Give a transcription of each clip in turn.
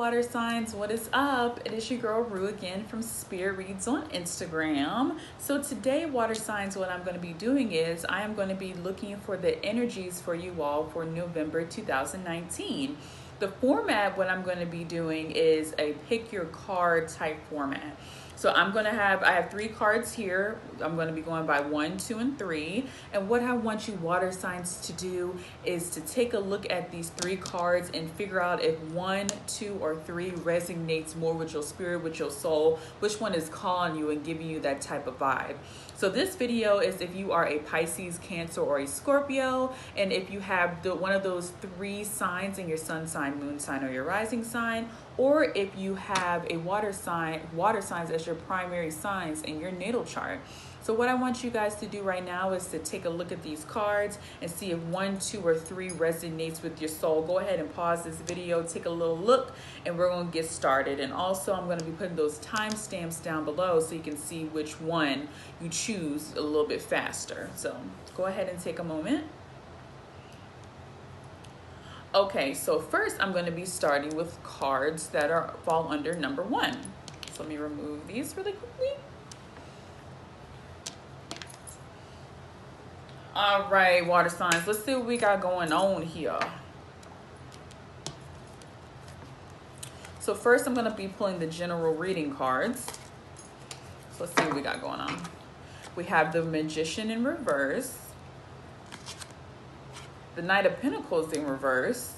water signs, what is up? It is your girl Rue again from Spirit Reads on Instagram. So today, water signs, what I'm going to be doing is I am going to be looking for the energies for you all for November 2019. The format, what I'm going to be doing is a pick your card type format. So I have 3 cards here. I'm going to be going by 1, 2, and 3. And what I want you water signs to do is to take a look at these 3 cards and figure out if 1, 2, or 3 resonates more with your spirit, with your soul, which one is calling you and giving you that type of vibe. So this video is if you are a Pisces, Cancer, or a Scorpio, and if you have one of those 3 signs in your sun sign, moon sign, or your rising sign, or if you have a water signs as your primary signs in your natal chart. So what I want you guys to do right now is to take a look at these cards and see if 1, 2, or 3 resonates with your soul. Go ahead and pause this video, take a little look, and we're going to get started. And also I'm going to be putting those timestamps down below so you can see which one you choose a little bit faster. So go ahead and take a moment. Okay, so first I'm going to be starting with cards that fall under number 1. So let me remove these really quickly. All right, water signs, let's see what we got going on here. So first I'm going to be pulling the general reading cards. So let's see what we got going on. We have the Magician in reverse, the Knight of Pentacles in reverse,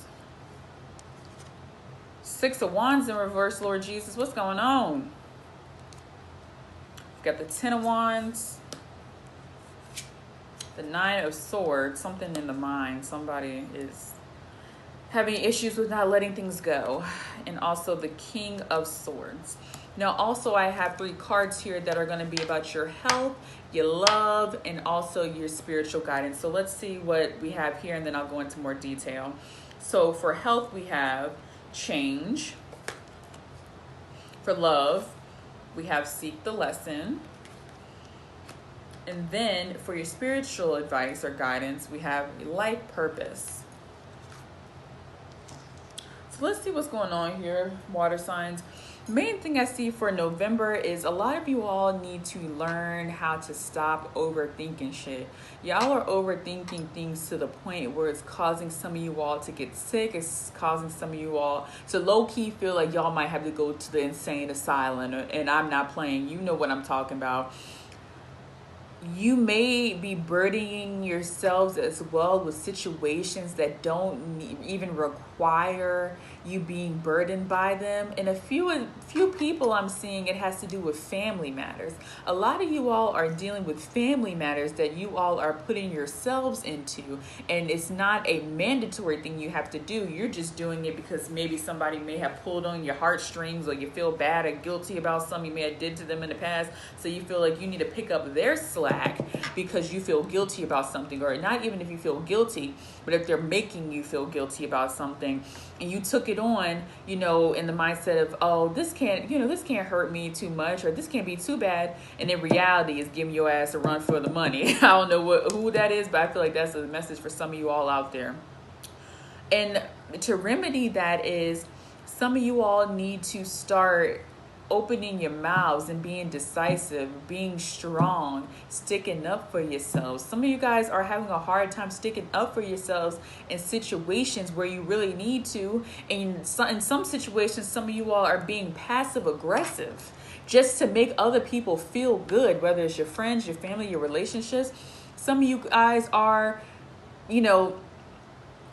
6 of Wands in reverse. Lord Jesus, what's going on? We've got the 10 of Wands, the 9 of Swords, something in the mind. Somebody is having issues with not letting things go. And also the King of Swords. Now, also I have 3 cards here that are going to be about your health, your love, and also your spiritual guidance. So let's see what we have here, and then I'll go into more detail. So for health, we have change. For love, we have seek the lesson. And then for your spiritual advice or guidance, we have life purpose. So let's see what's going on here, water signs. Main thing I see for November is a lot of you all need to learn how to stop overthinking shit. Y'all are overthinking things to the point where it's causing some of you all to get sick. It's causing some of you all to low-key feel like y'all might have to go to the insane asylum. And I'm not playing. You know what I'm talking about. You may be burdening yourselves as well with situations that don't even require you being burdened by them. And a few people I'm seeing it has to do with family matters. A lot of you all are dealing with family matters that you all are putting yourselves into, and it's not a mandatory thing you have to do. You're just doing it because maybe somebody may have pulled on your heartstrings, or you feel bad or guilty about something you may have did to them in the past, so you feel like you need to pick up their slack because you feel guilty about something. Or not even if you feel guilty, but if they're making you feel guilty about something and you took it on, you know, in the mindset of, oh, this can't hurt me too much, or this can't be too bad, and in reality is giving your ass a run for the money. I don't know who that is, but I feel like that's a message for some of you all out there. And to remedy that is, some of you all need to start opening your mouths and being decisive, being strong, sticking up for yourselves. Some of you guys are having a hard time sticking up for yourselves in situations where you really need to. And in some situations, some of you all are being passive aggressive just to make other people feel good, whether it's your friends, your family, your relationships. Some of you guys are,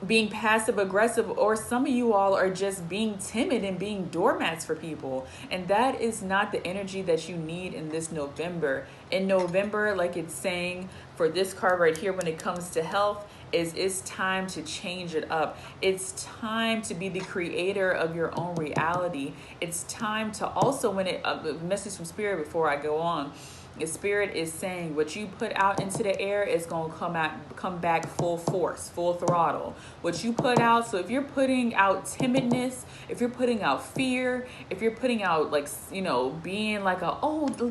being passive aggressive, or some of you all are just being timid and being doormats for people. And that is not the energy that you need in this November. In November, like it's saying for this card right here, when it comes to health, it's time to change it up. It's time to be the creator of your own reality. It's time to also, message from Spirit before I go on. The Spirit is saying what you put out into the air is going to come back full force, full throttle. What you put out, so if you're putting out timidness, if you're putting out fear, if you're putting out being like a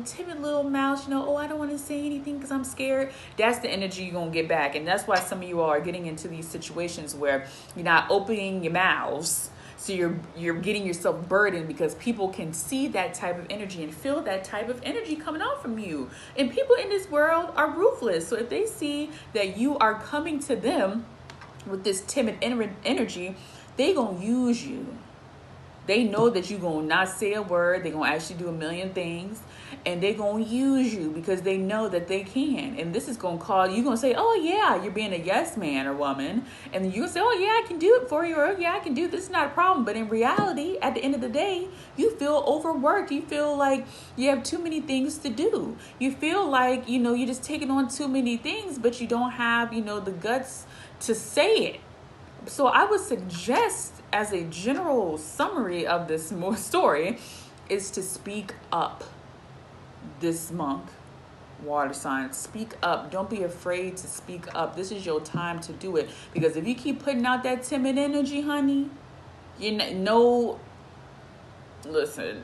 timid little mouse, I don't want to say anything because I'm scared. That's the energy you're going to get back. And that's why some of you all are getting into these situations where you're not opening your mouths So you're getting yourself burdened because people can see that type of energy and feel that type of energy coming out from you. And people in this world are ruthless. So if they see that you are coming to them with this timid energy, they gonna use you. They know that you're going to not say a word. They're going to actually do a million things. And they're going to use you because they know that they can. And this is going to call, you're going to say, oh, yeah, you're being a yes man or woman. And you're going to say, oh, yeah, I can do it for you. Or, yeah, I can do this. Is not a problem. But in reality, at the end of the day, you feel overworked. You feel like you have too many things to do. You feel like, you're just taking on too many things, but you don't have, the guts to say it. So I would suggest, as a general summary of this story, is to speak up this month, water signs. Speak up. Don't be afraid to speak up. This is your time to do it. Because if you keep putting out that timid energy, honey, listen,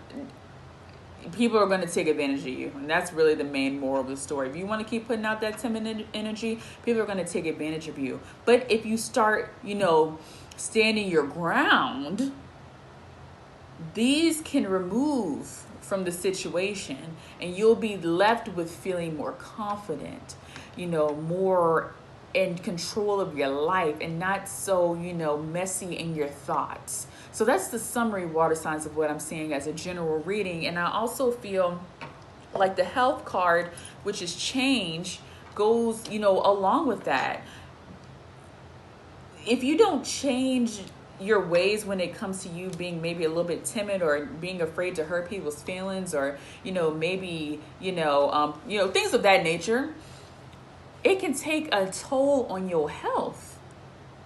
people are going to take advantage of you. And that's really the main moral of the story. If you want to keep putting out that timid energy, people are going to take advantage of you. But if you start, standing your ground, these can remove from the situation and you'll be left with feeling more confident, more in control of your life and not so, messy in your thoughts. So that's the summary, water signs, of what I'm seeing as a general reading. And I also feel like the health card, which is change, goes, along with that. If you don't change your ways when it comes to you being maybe a little bit timid or being afraid to hurt people's feelings or, maybe, things of that nature, it can take a toll on your health.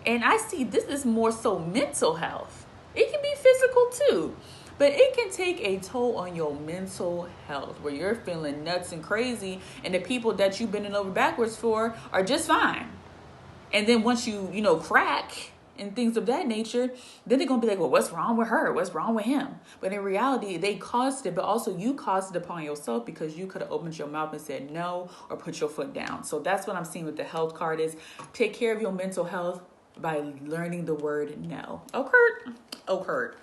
And I see this is more so mental health. It can be physical too, but it can take a toll on your mental health where you're feeling nuts and crazy and the people that you've been over backwards for are just fine. And then once you, crack and things of that nature, then they're going to be like, well, what's wrong with her? What's wrong with him? But in reality, they caused it, but also you caused it upon yourself because you could have opened your mouth and said no or put your foot down. So that's what I'm seeing with the health card is take care of your mental health by learning the word no. Oh, Kurt.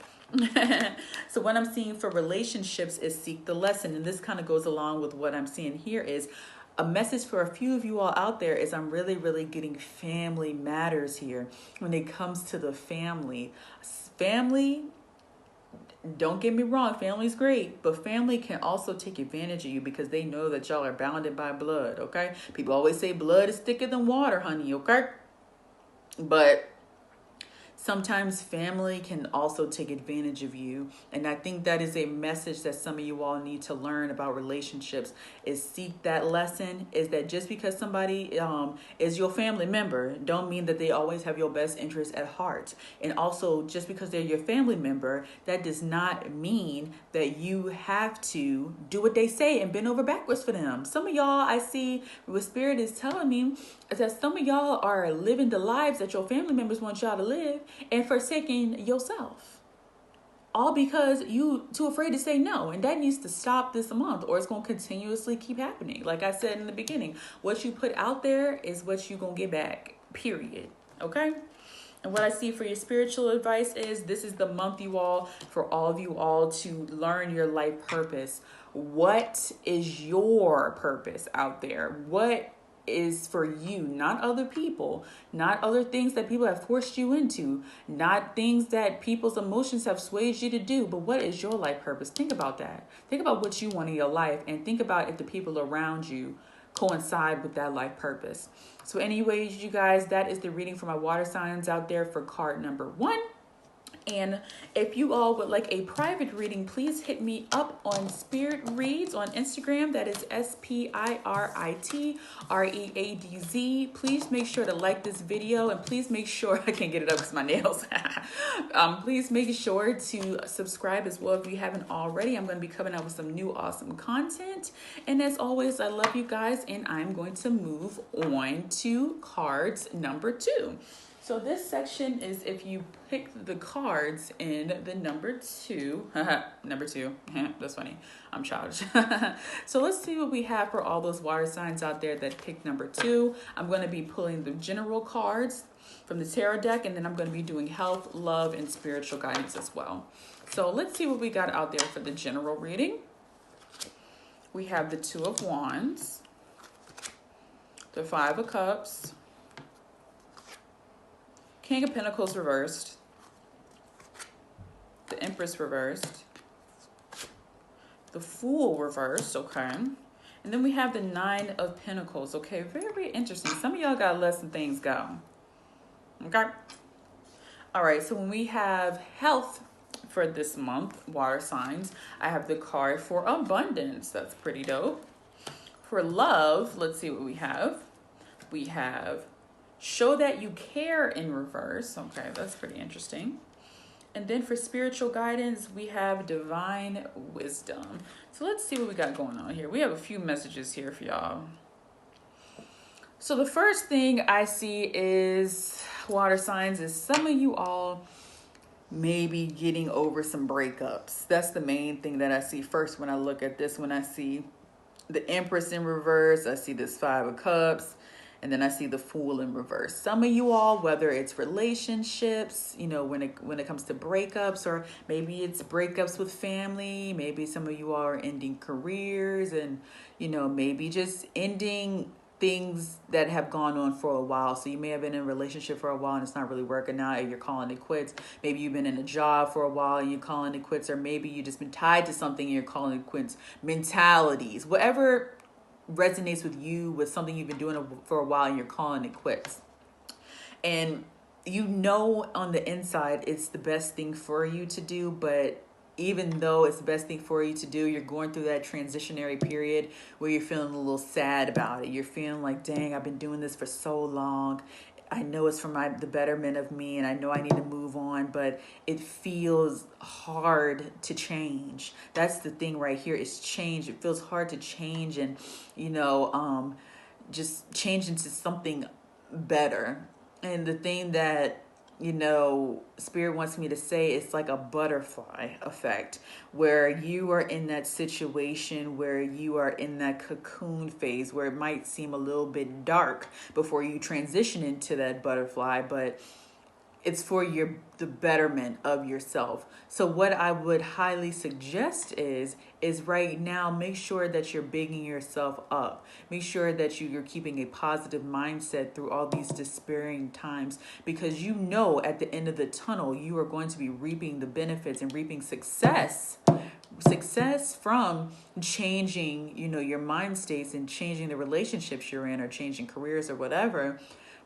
So what I'm seeing for relationships is seek the lesson. And this kind of goes along with what I'm seeing here is a message for a few of you all out there is I'm really, really getting family matters here when it comes to the family. Family, don't get me wrong, family's great, but family can also take advantage of you because they know that y'all are bounded by blood, okay? People always say blood is thicker than water, honey, okay? But sometimes family can also take advantage of you. And I think that is a message that some of you all need to learn about relationships is seek that lesson, is that just because somebody is your family member, don't mean that they always have your best interest at heart. And also just because they're your family member, that does not mean that you have to do what they say and bend over backwards for them. Some of y'all I see what Spirit is telling me is that some of y'all are living the lives that your family members want y'all to live and forsaking yourself, all because you too afraid to say no. And that needs to stop this month or it's going to continuously keep happening. Like I said in the beginning, what you put out there is what you're going to get back, period. Okay. And what I see for your spiritual advice is this is the month, you all, for all of you all to learn your life purpose. What is your purpose out there? What is for you, not other people, not other things that people have forced you into, not things that people's emotions have swayed you to do, but what is your life purpose? Think about that. Think about what you want in your life and think about if the people around you coincide with that life purpose. So anyways, you guys, that is the reading for my water signs out there for card number 1. And if you all would like a private reading, please hit me up on Spirit Reads on Instagram. That is SPIRITREADZ. Please make sure to like this video and please make sure, I can't get it up because my nails. Please make sure to subscribe as well if you haven't already. I'm going to be coming out with some new awesome content. And as always, I love you guys and I'm going to move on to cards number 2. So this section is if you pick the cards in the number 2. Number 2. That's funny. I'm childish. So let's see what we have for all those water signs out there that pick number 2. I'm going to be pulling the general cards from the tarot deck, and then I'm going to be doing health, love, and spiritual guidance as well. So let's see what we got out there for the general reading. We have the 2 of Wands, the 5 of Cups, King of Pentacles reversed, the Empress reversed, the Fool reversed, okay. And then we have the 9 of Pentacles, okay. Very interesting. Some of y'all got to let some things go, okay. All right, so when we have health for this month, water signs, I have the card for abundance. That's pretty dope. For love, let's see what we have. We have show that you care in reverse. Okay, that's pretty interesting. And then for spiritual guidance, we have divine wisdom. So let's see what we got going on here. We have a few messages here for y'all. So the first thing I see is water signs is some of you all may be getting over some breakups. That's the main thing that I see first when I look at this. When I see the Empress in reverse, I see this 5 of Cups, and then I see the Fool in reverse. Some of you all, whether it's relationships, you know, when it comes to breakups, or maybe it's breakups with family, maybe some of you all are ending careers, and, you know, maybe just ending things that have gone on for a while. So you may have been in a relationship for a while and it's not really working out and you're calling it quits. Maybe you've been in a job for a while and you're calling it quits, or maybe you've just been tied to something and you're calling it quits. Mentalities, whatever resonates with you, with something you've been doing for a while and you're calling it quits. And you know on the inside it's the best thing for you to do, but even though it's the best thing for you to do, you're going through that transitionary period where you're feeling a little sad about it. You're feeling like, dang, I've been doing this for so long. I know it's for the betterment of me, and I know I need to move on, but it feels hard to change. That's the thing right here, is change. It feels hard to change and, you know, just change into something better. And the thing that, you know, Spirit wants me to say, it's like a butterfly effect, where you are in that situation where you are in that cocoon phase where it might seem a little bit dark before you transition into that butterfly, but it's for the betterment of yourself. So what I would highly suggest is right now, make sure that you're bigging yourself up. Make sure that you're keeping a positive mindset through all these despairing times, because you know at the end of the tunnel, you are going to be reaping the benefits and reaping success from changing, you know, your mind states and changing the relationships you're in, or changing careers or whatever.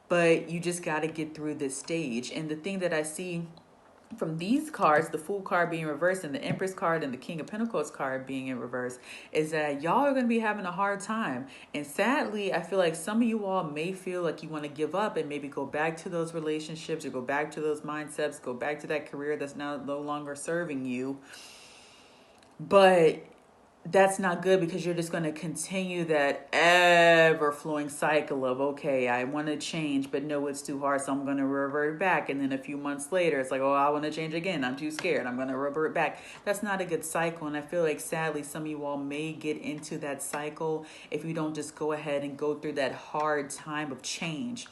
But you just got to get through this stage. And the thing that I see from these cards, the Fool card being reversed and the Empress card and the King of Pentacles card being in reverse, is that y'all are going to be having a hard time. And sadly, I feel like some of you all may feel like you want to give up and maybe go back to those relationships, or go back to those mindsets, go back to that career that's now no longer serving you. But that's not good, because you're just going to continue that ever flowing cycle of, okay, I want to change, but no, it's too hard, so I'm going to revert back. And then a few months later, it's like, oh, I want to change again. I'm too scared. I'm going to revert back. That's not a good cycle. And I feel like sadly, some of you all may get into that cycle if you don't just go ahead and go through that hard time of change.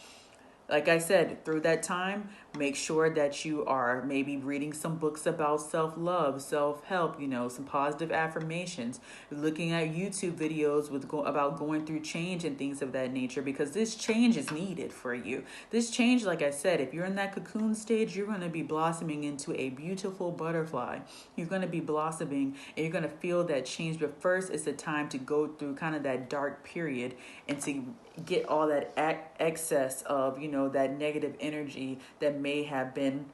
Like I said, through that time, make sure that you are maybe reading some books about self-love, self-help, you know, some positive affirmations, looking at YouTube videos about going through change and things of that nature, because this change is needed for you. This change, like I said, if you're in that cocoon stage, you're going to be blossoming into a beautiful butterfly. You're going to be blossoming and you're going to feel that change. But first, it's the time to go through kind of that dark period and to get all that excess of, you know, that negative energy that may have been,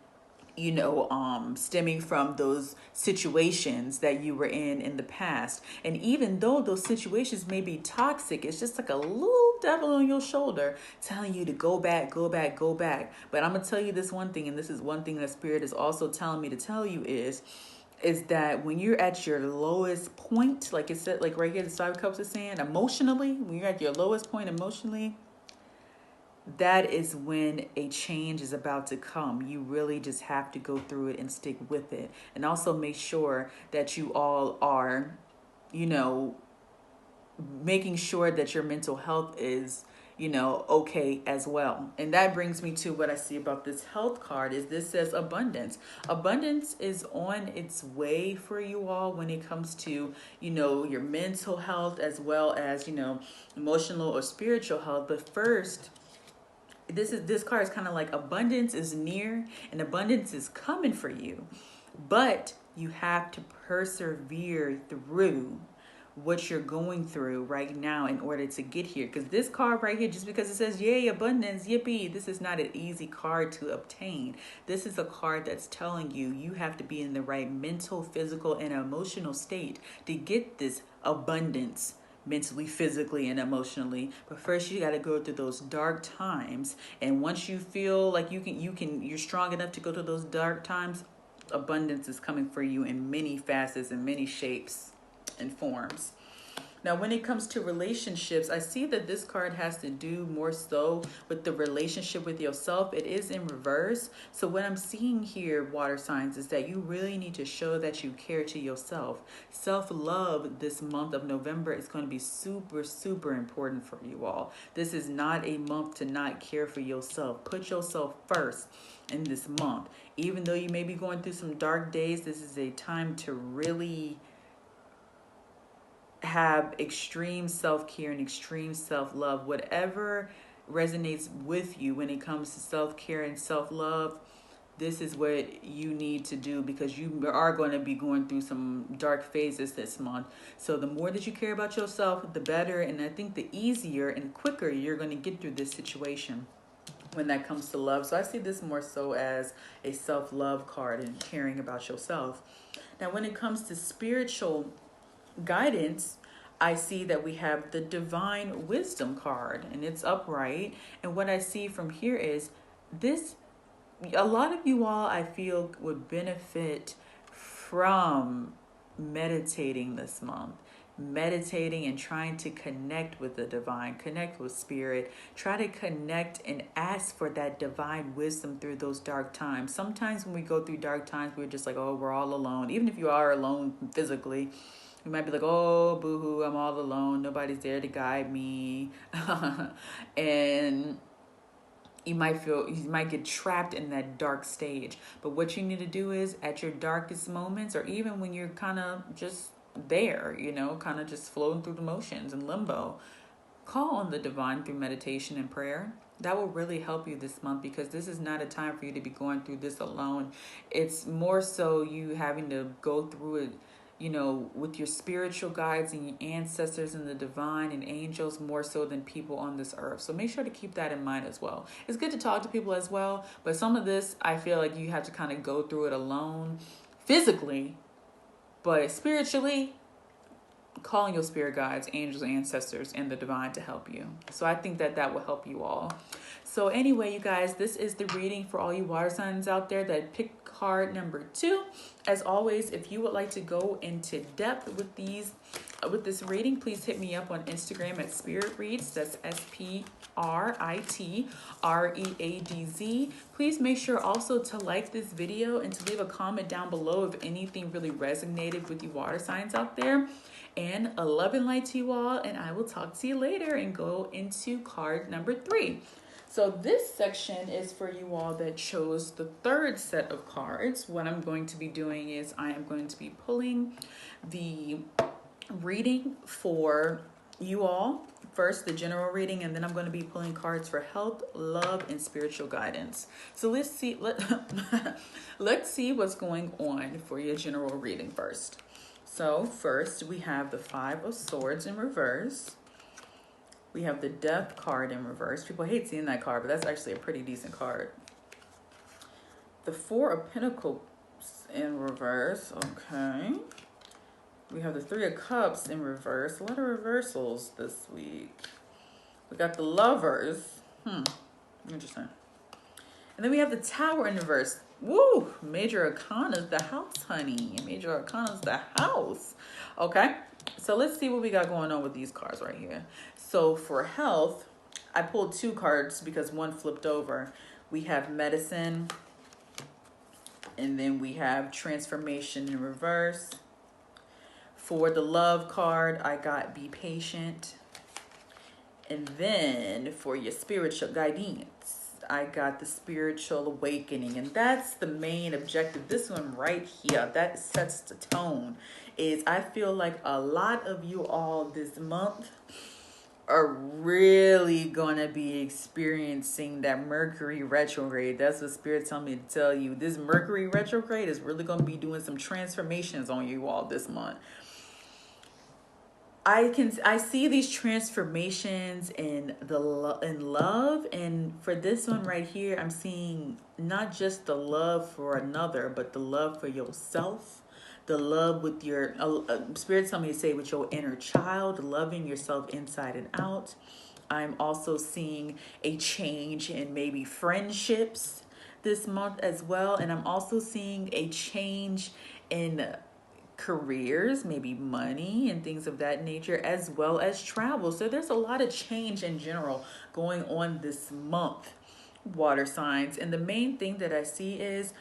you know, stemming from those situations that you were in the past. And even though those situations may be toxic, it's just like a little devil on your shoulder telling you to go back, go back, go back. But I'm going to tell you this one thing, and this is one thing that Spirit is also telling me to tell you is that when you're at your lowest point, like it said, like right here, the 5 of Cups is saying, emotionally, when you're at your lowest point emotionally, that is when a change is about to come. You really just have to go through it and stick with it. And also make sure that you all are, you know, making sure that your mental health is, you know, okay as well. And that brings me to what I see about this health card is this says abundance. Abundance is on its way for you all when it comes to, you know, your mental health as well as, you know, emotional or spiritual health. But first, this card is kind of like abundance is near and abundance is coming for you. But you have to persevere through what you're going through right now in order to get here. Because this card right here, just because it says yay abundance, yippee, this is not an easy card to obtain. This is a card that's telling you you have to be in the right mental, physical, and emotional state to get this abundance, mentally, physically, and emotionally. But first you got to go through those dark times, and once you feel like you're strong enough to go through those dark times, abundance is coming for you in many facets and many shapes and forms. Now, when it comes to relationships, I see that this card has to do more so with the relationship with yourself. It is in reverse. So what I'm seeing here, water signs, is that you really need to show that you care to yourself. Self-love this month of November is going to be super, super important for you all. This is not a month to not care for yourself. Put yourself first in this month. Even though you may be going through some dark days, this is a time to really have extreme self-care and extreme self-love. Whatever resonates with you when it comes to self-care and self-love, this is what you need to do, because you are going to be going through some dark phases this month. So the more that you care about yourself, the better, and I think the easier and quicker you're going to get through this situation when that comes to love. So I see this more so as a self-love card and caring about yourself. Now, when it comes to spiritual guidance, I see that we have the divine wisdom card, and it's upright. And what I see from here is this, a lot of you all I feel would benefit from meditating this month. Meditating and trying to connect with the divine, connect with spirit, try to connect and ask for that divine wisdom through those dark times. Sometimes when we go through dark times, we're just like, oh, we're all alone. Even if you are alone physically, you might be like, oh, boo-hoo, I'm all alone. Nobody's there to guide me. And you might get trapped in that dark stage. But what you need to do is at your darkest moments, or even when you're kind of just there, you know, kind of just floating through the motions in limbo, call on the divine through meditation and prayer. That will really help you this month, because this is not a time for you to be going through this alone. It's more so you having to go through it, you know, with your spiritual guides and your ancestors and the divine and angels, more so than people on this earth. So make sure to keep that in mind as well. It's good to talk to people as well, but some of this, I feel like you have to kind of go through it alone physically, but spiritually, calling your spirit guides, angels, ancestors, and the divine to help you. So I think that will help you all. So anyway, you guys, this is the reading for all you water signs out there that picked card number 2. As always, if you would like to go into depth with this reading, please hit me up on Instagram at Spirit Reads. That's SPRITREADZ. Please make sure also to like this video and to leave a comment down below if anything really resonated with you water signs out there. And a love and light to you all, and I will talk to you later and go into card number 3. So this section is for you all that chose the 3rd set of cards. What I'm going to be doing is I am going to be pulling the reading for you all. First, the general reading, and then I'm going to be pulling cards for health, love, and spiritual guidance. So let's see what's going on for your general reading first. So first, we have the 5 of Swords in reverse. We have the Death card in reverse. People hate seeing that card, but that's actually a pretty decent card. The 4 of Pentacles in reverse. Okay. We have the 3 of Cups in reverse. A lot of reversals this week. We got the Lovers. Interesting. And then we have the Tower in reverse. Woo! Major Arcana's the house, honey. Major Arcana's the house. Okay. So let's see what we got going on with these cards right here. So for health, I pulled two cards because one flipped over. We have medicine, and then we have transformation in reverse. For the love card, I got be patient. And then for your spiritual guidance, I got the spiritual awakening. And that's the main objective. This one right here, that sets the tone. Is I feel like a lot of you all this month are really gonna be experiencing that Mercury retrograde. That's what Spirit telling me to tell you. This Mercury retrograde is really gonna be doing some transformations on you all this month. I see these transformations in in love, and for this one right here, I'm seeing not just the love for another, but the love for yourself, the love with your Spirit tell me to say with your inner child, loving yourself inside and out. I'm also seeing a change in maybe friendships this month as well, and I'm also seeing a change in careers, maybe money and things of that nature, as well as travel. So there's a lot of change in general going on this month, water signs. And the main thing that I see is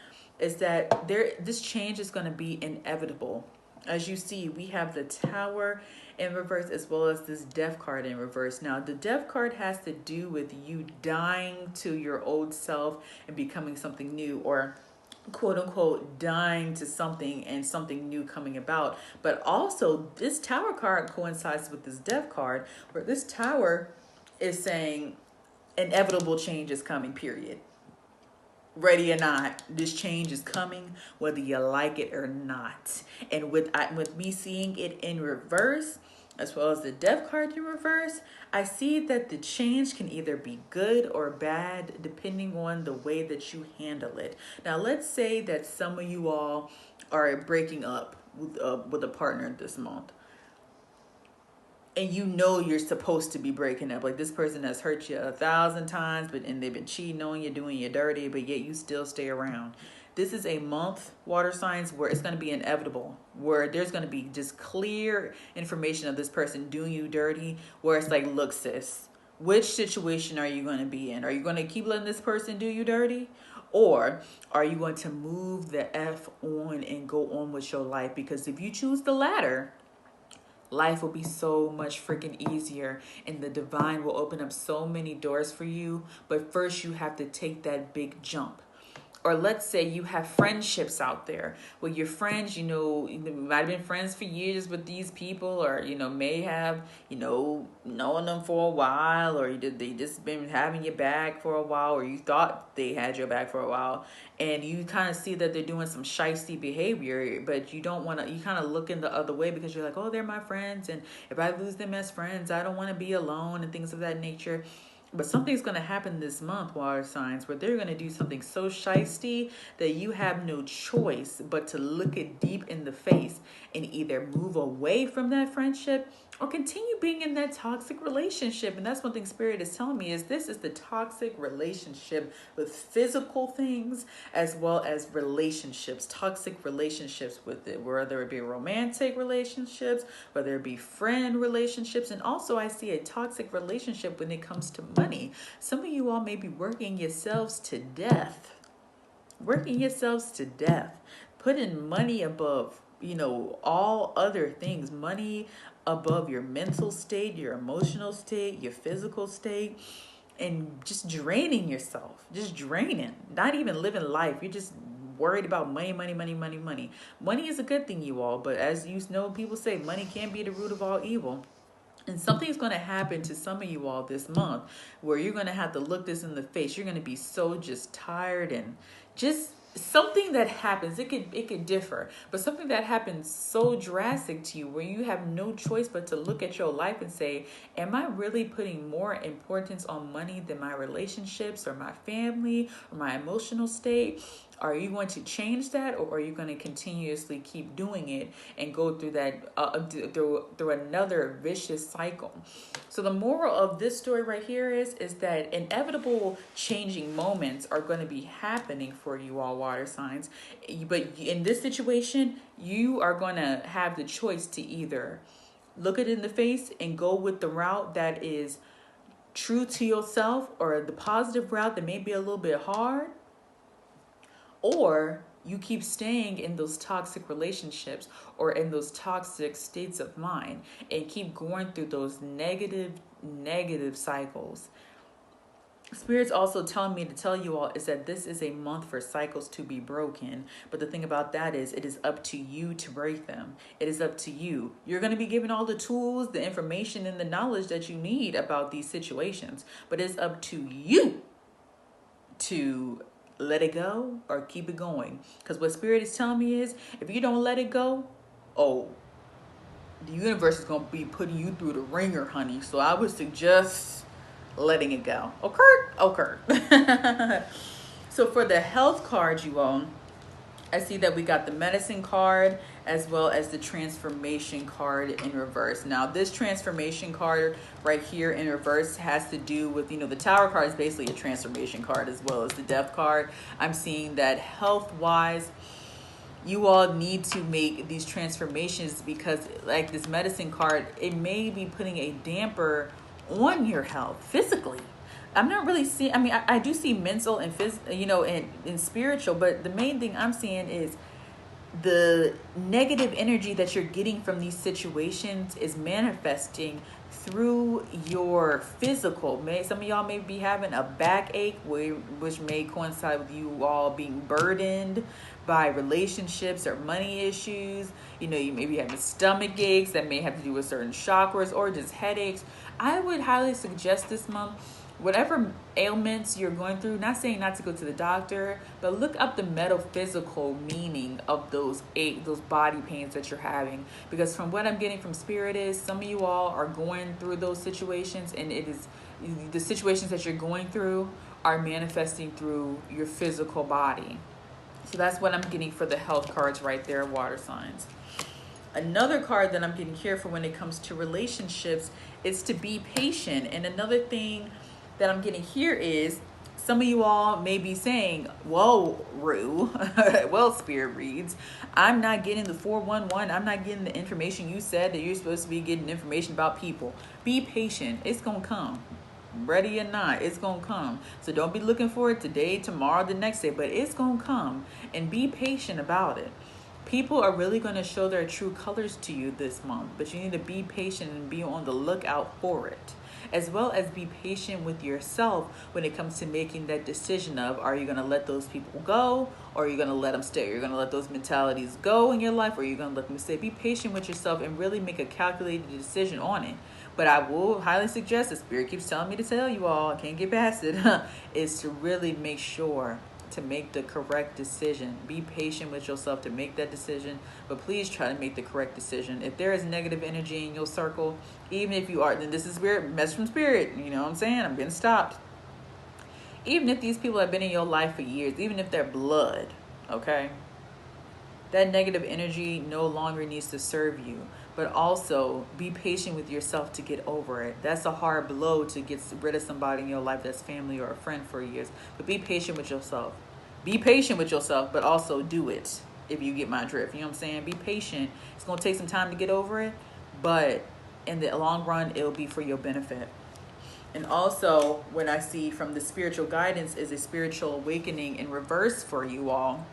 that this change is going to be inevitable. As you see, we have the Tower in reverse as well as this Death card in reverse. Now, the Death card has to do with you dying to your old self and becoming something new, or quote unquote dying to something and something new coming about. But also this Tower card coincides with this Death card, where this Tower is saying inevitable change is coming, period. Ready or not, this change is coming whether you like it or not. And with me seeing it in reverse as well as the Death card in reverse, I see that the change can either be good or bad depending on the way that you handle it. Now, let's say that some of you all are breaking up with a partner this month, and you know you're supposed to be breaking up. Like, this person has hurt you 1,000 times, and they've been cheating on you, doing you dirty, but yet you still stay around. This is a month, water signs, where it's going to be inevitable, where there's going to be just clear information of this person doing you dirty, where it's like, look, sis, which situation are you going to be in? Are you going to keep letting this person do you dirty? Or are you going to move the F on and go on with your life? Because if you choose the latter, life will be so much freaking easier, and the divine will open up so many doors for you. But first you have to take that big jump. Or let's say you have friendships out there with your friends, you might have been friends for years with these people, or, may have, known them for a while, or they just been having your back for a while, or you thought they had your back for a while, and you kind of see that they're doing some shysty behavior, but you don't want to, you kind of look in the other way because you're like, oh, they're my friends, and if I lose them as friends, I don't want to be alone, and things of that nature. But something's going to happen this month, water signs, where they're going to do something so shysty that you have no choice but to look it deep in the face and either move away from that friendship or continue being in that toxic relationship. And that's one thing Spirit is telling me, is this is the toxic relationship with physical things as well as relationships, toxic relationships with it, whether it be romantic relationships, whether it be friend relationships. And also I see a toxic relationship when it comes to money. Some of you all may be working yourselves to death, putting money above, all other things, money above your mental state, your emotional state, your physical state, and just draining yourself, not even living life. You're just worried about money. Money is a good thing, you all, but as you know, people say money can't be the root of all evil. And something's going to happen to some of you all this month where you're going to have to look this in the face. You're going to be so just tired, and just something that happens, it could differ, but something that happens so drastic to you where you have no choice but to look at your life and say, am I really putting more importance on money than my relationships or my family or my emotional state? Are you going to change that, or are you going to continuously keep doing it and go through that through another vicious cycle? So the moral of this story right here is that inevitable changing moments are going to be happening for you all, water signs. But in this situation, you are going to have the choice to either look it in the face and go with the route that is true to yourself, or the positive route that may be a little bit hard, or you keep staying in those toxic relationships or in those toxic states of mind and keep going through those negative cycles. Spirit's also telling me to tell you all is that this is a month for cycles to be broken. But the thing about that is it is up to you to break them. It is up to you. You're going to be given all the tools, the information, and the knowledge that you need about these situations. But it's up to you to let it go or keep it going. Because what Spirit is telling me is if you don't let it go, oh, the universe is going to be putting you through the ringer, honey. So I would suggest letting it go. Okay. So for the health card, you all, I see that we got the medicine card as well as the transformation card in reverse. Now this transformation card right here in reverse has to do with, the Tower card is basically a transformation card as well as the death card. I'm seeing that health wise, you all need to make these transformations because like this medicine card, it may be putting a damper on your health physically. I'm not really seeing, I do see mental and and spiritual, but the main thing I'm seeing is the negative energy that you're getting from these situations is manifesting through your physical. Some of y'all may be having a backache, which may coincide with you all being burdened by relationships or money issues. You may be having stomach aches that may have to do with certain chakras or just headaches. I would highly suggest this month, whatever ailments you're going through, not saying not to go to the doctor, but look up the metaphysical meaning of those body pains that you're having. Because from what I'm getting from Spirit is some of you all are going through those situations, and it is the situations that you're going through are manifesting through your physical body. So that's what I'm getting for the health cards right there, water signs. Another card that I'm getting here for when it comes to relationships is to be patient. And another thing that I'm getting here is some of you all may be saying, whoa, Rue, well, Spirit reads, I'm not getting the 411. I'm not getting the information you said that you're supposed to be getting information about people. Be patient. It's going to come. Ready or not, it's going to come. So don't be looking for it today, tomorrow, the next day, but it's going to come, and be patient about it. People are really going to show their true colors to you this month, but you need to be patient and be on the lookout for it, as well as be patient with yourself when it comes to making that decision of, are you going to let those people go, or are you going to let them stay? You're going to let those mentalities go in your life, or are you going to let them stay? Be patient with yourself and really make a calculated decision on it. But I will highly suggest, the Spirit keeps telling me to tell you all, I can't get past it, is to really make sure to make the correct decision. Be patient with yourself to make that decision, but please try to make the correct decision. If there is negative energy in your circle, even if you are, then this is Spirit, message from Spirit, you know what I'm saying? I'm getting stopped. Even if these people have been in your life for years, even if they're blood, okay? That negative energy no longer needs to serve you. But also be patient with yourself to get over it. That's a hard blow to get rid of somebody in your life that's family or a friend for years. But be patient with yourself. Be patient with yourself, but also do it, if you get my drift. You know what I'm saying? Be patient. It's going to take some time to get over it, but in the long run, it'll be for your benefit. And also, what I see from the spiritual guidance is a spiritual awakening in reverse for you all.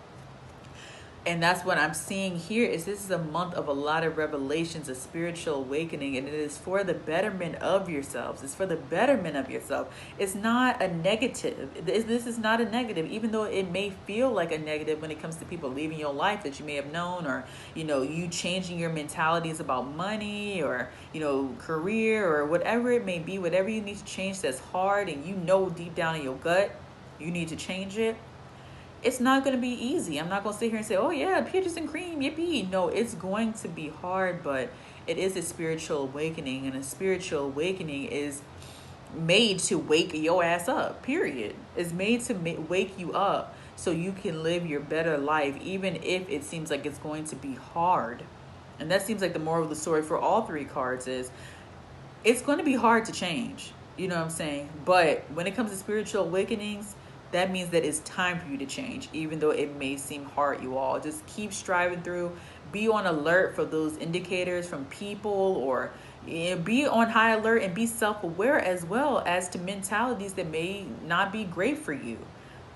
And that's what I'm seeing here is this is a month of a lot of revelations, a spiritual awakening, and it is for the betterment of yourselves. It's for the betterment of yourself. It's not a negative. This is not a negative, even though it may feel like a negative when it comes to people leaving your life that you may have known, or, you changing your mentalities about money or, career or whatever it may be, whatever you need to change that's hard and deep down in your gut, you need to change it. It's not going to be easy. I'm not going to sit here and say, oh yeah, peaches and cream, yippee. No, it's going to be hard, but it is a spiritual awakening, and a spiritual awakening is made to wake your ass up, period. It's made to wake you up so you can live your better life, even if it seems like it's going to be hard. And that seems like the moral of the story for all three cards is it's going to be hard to change. You know what I'm saying? But when it comes to spiritual awakenings, that means that it's time for you to change, even though it may seem hard, you all. Just keep striving through. Be on alert for those indicators from people or, be on high alert and be self-aware as well as to mentalities that may not be great for you.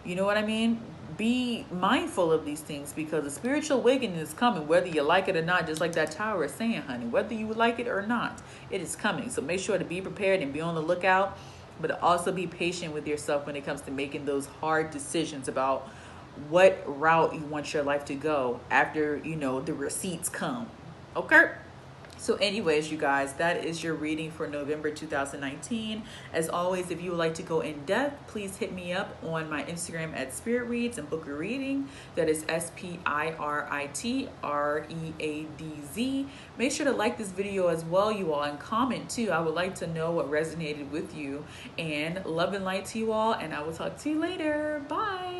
You know what I mean? Be mindful of these things because the spiritual awakening is coming, whether you like it or not. Just like that tower is saying, honey, whether you like it or not, it is coming. So make sure to be prepared and be on the lookout, but also be patient with yourself when it comes to making those hard decisions about what route you want your life to go after, the receipts come. Okay? So anyways, you guys, that is your reading for November 2019. As always, if you would like to go in depth, please hit me up on my Instagram at Spirit Reads and book a reading. That is SPIRITREADZ. Make sure to like this video as well, you all, and comment too. I would like to know what resonated with you. And love and light to you all, and I will talk to you later. Bye.